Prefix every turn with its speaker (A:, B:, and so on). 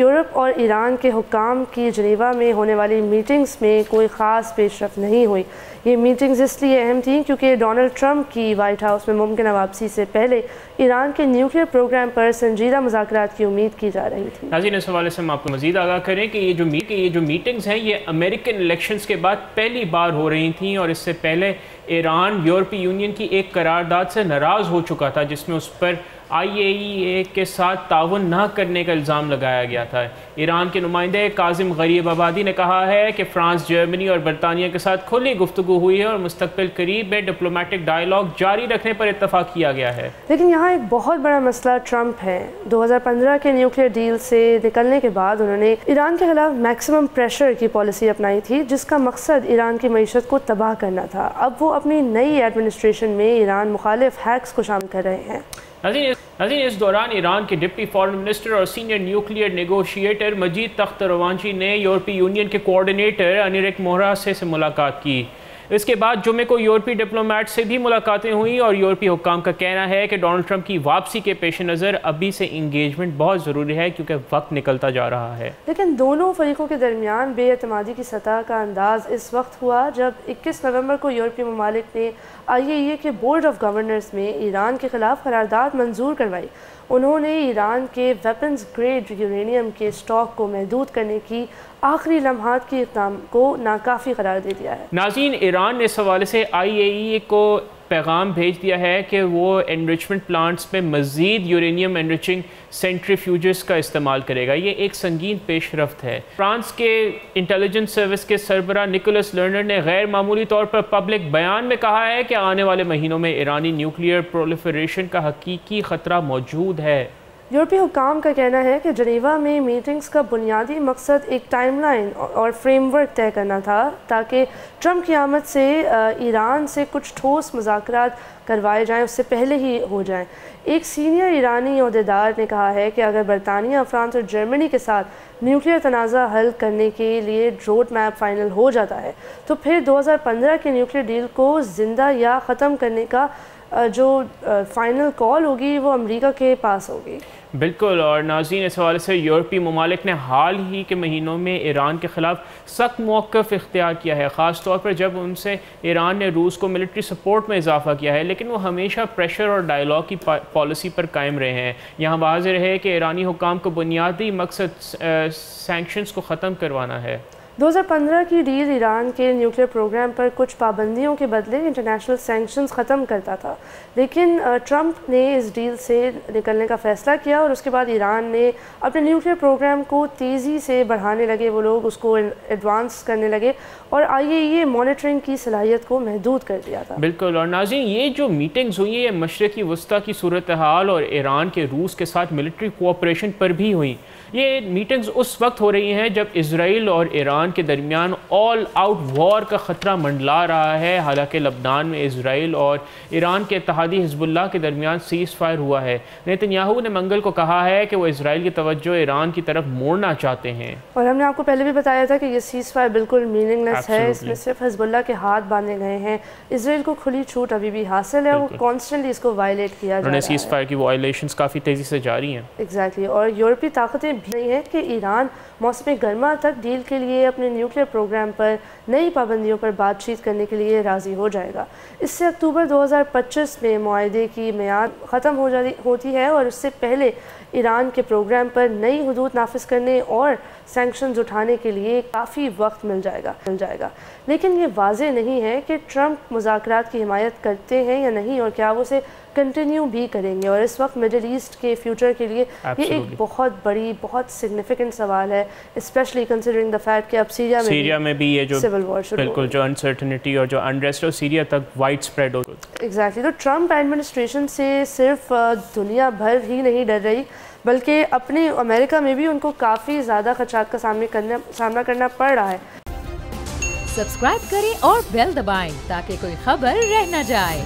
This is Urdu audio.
A: یورپ اور ایران کے حکام کی جنیوا میں ہونے والی میٹنگز میں کوئی خاص پیش رفت نہیں ہوئی۔ یہ میٹنگز اس لیے اہم تھیں کیونکہ ڈونلڈ ٹرمپ کی وائٹ ہاؤس میں ممکنہ واپسی سے پہلے ایران کے نیوکلیئر پروگرام پر سنجیدہ مذاکرات کی امید کی جا رہی تھی۔
B: ناظرین، اس حوالے سے ہم آپ کو مزید آگاہ کریں کہ یہ جو میٹنگز ہیں یہ امریکن الیکشنز کے بعد پہلی بار ہو رہی تھیں، اور اس سے پہلے ایران یورپی یونین کی ایک قرارداد سے ناراض ہو چکا تھا جس میں اس پر IAEA کے ساتھ تعاون نہ کرنے کا الزام لگایا گیا تھا۔ ایران کے نمائندے کاظم غریب آبادی نے کہا ہے کہ فرانس، جرمنی اور برطانیہ کے ساتھ کھلی گفتگو ہوئی ہے اور مستقبل قریب میں ڈپلومیٹک ڈائیلاگ جاری رکھنے پر اتفاق کیا گیا ہے۔
A: لیکن یہاں ایک بہت بڑا مسئلہ ٹرمپ ہے۔ 2015 کے نیوکلیئر ڈیل سے نکلنے کے بعد انہوں نے ایران کے خلاف میکسیمم پریشر کی پالیسی اپنائی تھی جس کا مقصد ایران کی معیشت کو تباہ کرنا تھا۔ اب وہ اپنی نئی ایڈمنسٹریشن میں ایران مخالف ہیکس کو شامل کر رہے ہیں۔
B: ناظرین، اس دوران ایران کے ڈپٹی فارن منسٹر اور سینئر نیوکلیئر نیگوشیٹر مجید تخت روانچی نے یورپی یونین کے کوارڈینیٹر انیرک مورا سے ملاقات کی۔ اس کے بعد جمعے کو یورپی ڈپلومیٹ سے بھی ملاقاتیں ہوئیں، اور یورپی حکام کا کہنا ہے کہ ڈونلڈ ٹرمپ کی واپسی کے پیش نظر ابھی سے انگیجمنٹ بہت ضروری ہے کیونکہ وقت نکلتا جا رہا ہے۔
A: لیکن دونوں فریقوں کے درمیان بے اعتمادی کی سطح کا انداز اس وقت ہوا جب 21 نومبر کو یورپی ممالک نے IAEA کے بورڈ آف گورنرز میں ایران کے خلاف قرارداد منظور کروائی۔ انہوں نے ایران کے ویپنز گریڈ یورینیم کے اسٹاک کو محدود کرنے کی آخری لمحات کی اقدام کو ناکافی قرار دے دیا ہے۔
B: ناظرین، ایران نے اس حوالے سے IAEA کو پیغام بھیج دیا ہے کہ وہ انریچمنٹ پلانٹس میں مزید یورینیم انریچنگ سینٹریفیوجز کا استعمال کرے گا۔ یہ ایک سنگین پیش رفت ہے۔ فرانس کے انٹیلیجنس سروس کے سربراہ نکولس لرنر نے غیر معمولی طور پر پبلک بیان میں کہا ہے کہ آنے والے مہینوں میں ایرانی نیوکلیئر پرولیفریشن کا حقیقی خطرہ موجود ہے۔
A: یورپی حکام کا کہنا ہے کہ جنیوا میں میٹنگز کا بنیادی مقصد ایک ٹائم لائن اور فریم ورک طے کرنا تھا تاکہ ٹرمپ کی آمد سے ایران سے کچھ ٹھوس مذاکرات کروائے جائیں، اس سے پہلے ہی ہو جائیں۔ ایک سینئر ایرانی عہدیدار نے کہا ہے کہ اگر برطانیہ، فرانس اور جرمنی کے ساتھ نیوکلیئر تنازع حل کرنے کے لیے روڈ میپ فائنل ہو جاتا ہے تو پھر 2015 کے نیوکلیئر ڈیل کو زندہ یا ختم کرنے کا جو فائنل کال ہوگی وہ امریکہ کے پاس ہوگی۔
B: بالکل، اور ناظرین، اس حوالے سے یورپی ممالک نے حال ہی کے مہینوں میں ایران کے خلاف سخت موقف اختیار کیا ہے، خاص طور پر جب ان سے ایران نے روس کو ملٹری سپورٹ میں اضافہ کیا ہے، لیکن وہ ہمیشہ پریشر اور ڈائیلاگ کی پالیسی پر قائم رہے ہیں۔ یہاں واضح رہے کہ ایرانی حکام کو بنیادی مقصد سینکشنز کو ختم کروانا ہے۔
A: 2015 کی ڈیل ایران کے نیوکلیئر پروگرام پر کچھ پابندیوں کے بدلے انٹرنیشنل سینکشنز ختم کرتا تھا، لیکن ٹرمپ نے اس ڈیل سے نکلنے کا فیصلہ کیا اور اس کے بعد ایران نے اپنے نیوکلیئر پروگرام کو تیزی سے بڑھانے لگے، وہ لوگ اس کو ایڈوانس کرنے لگے اور IAEA مانیٹرنگ کی صلاحیت کو محدود کر دیا تھا۔
B: بالکل، اور ناظرین، یہ جو میٹنگز ہوئی ہیں یہ مشرقی وسطیٰ کی صورتحال اور ایران کے روس کے ساتھ ملٹری کوآپریشن پر بھی ہوئیں۔ یہ میٹنگز اس وقت ہو رہی ہیں جب اسرائیل اور ایران کے درمیان آل آؤٹ وار کا خطرہ منڈلا رہا ہے۔ حالانکہ لبنان میں اسرائیل اور ایران کے اتحادی حزب اللہ کے درمیان سیز فائر ہوا ہے۔ نیتنیاہو نے منگل کو کہا ہے کہ وہ اسرائیل کی توجہ ایران کی طرف موڑنا چاہتے ہیں،
A: اور ہم نے آپ کو پہلے بھی بتایا تھا کہ یہ سیز فائر بالکل میننگ لیس ہے، اس میں صرف حزب اللہ کے ہاتھ باندھے گئے ہیں۔ اسرائیل کو کھلی چھوٹ ابھی بھی حاصل ہے، وہ کانسٹنٹلی اس کو وائلیٹ کیا جا رہا ہے۔
B: سیز فائر کی وائلیشنز کافی تیزی سے جاری ہیں۔
A: ایگزیکٹلی، اور یورپی طاقتیں بھی نہیں ہیں کہ ایران موسم گرما تک ڈیل کے لیے اپنے نیوکلیئر پروگرام پر نئی پابندیوں پر بات چیت کرنے کے لیے راضی ہو جائے گا۔ اس سے اکتوبر 2025 میں معاہدے کی میعاد ختم ہوتی ہے اور اس سے پہلے ایران کے پروگرام پر نئی حدود نافذ کرنے اور سینکشنز اٹھانے کے لیے کافی وقت مل جائے گا۔ لیکن یہ واضح نہیں ہے کہ ٹرمپ مذاکرات کی حمایت کرتے ہیں یا نہیں اور کیا وہ اسے کنٹینیو بھی کریں گے، اور اس وقت مڈل ایسٹ کے فیوچر کے لیے یہ ایک بہت بڑی، بہت سگنیفیکنٹ سوال ہے، اسپیشلی کنسیڈرنگ دا فیکٹ کہ اب سیریا میں بھی یہ جو سول وار شروع
B: بالکل جو انسرٹنٹی اور جو انریسٹ سیریا تک وائڈ اسپریڈ ہو۔
A: ایگزیکٹلی، تو ٹرمپ ایڈمنسٹریشن سے صرف دنیا بھر ہی نہیں ڈر رہی بلکہ اپنے امریکہ میں بھی ان کو کافی زیادہ خدشات کا سامنا کرنا پڑ رہا ہے۔
C: سبسکرائب کریں اور بیل دبائیں تاکہ کوئی خبر رہ نہ جائے۔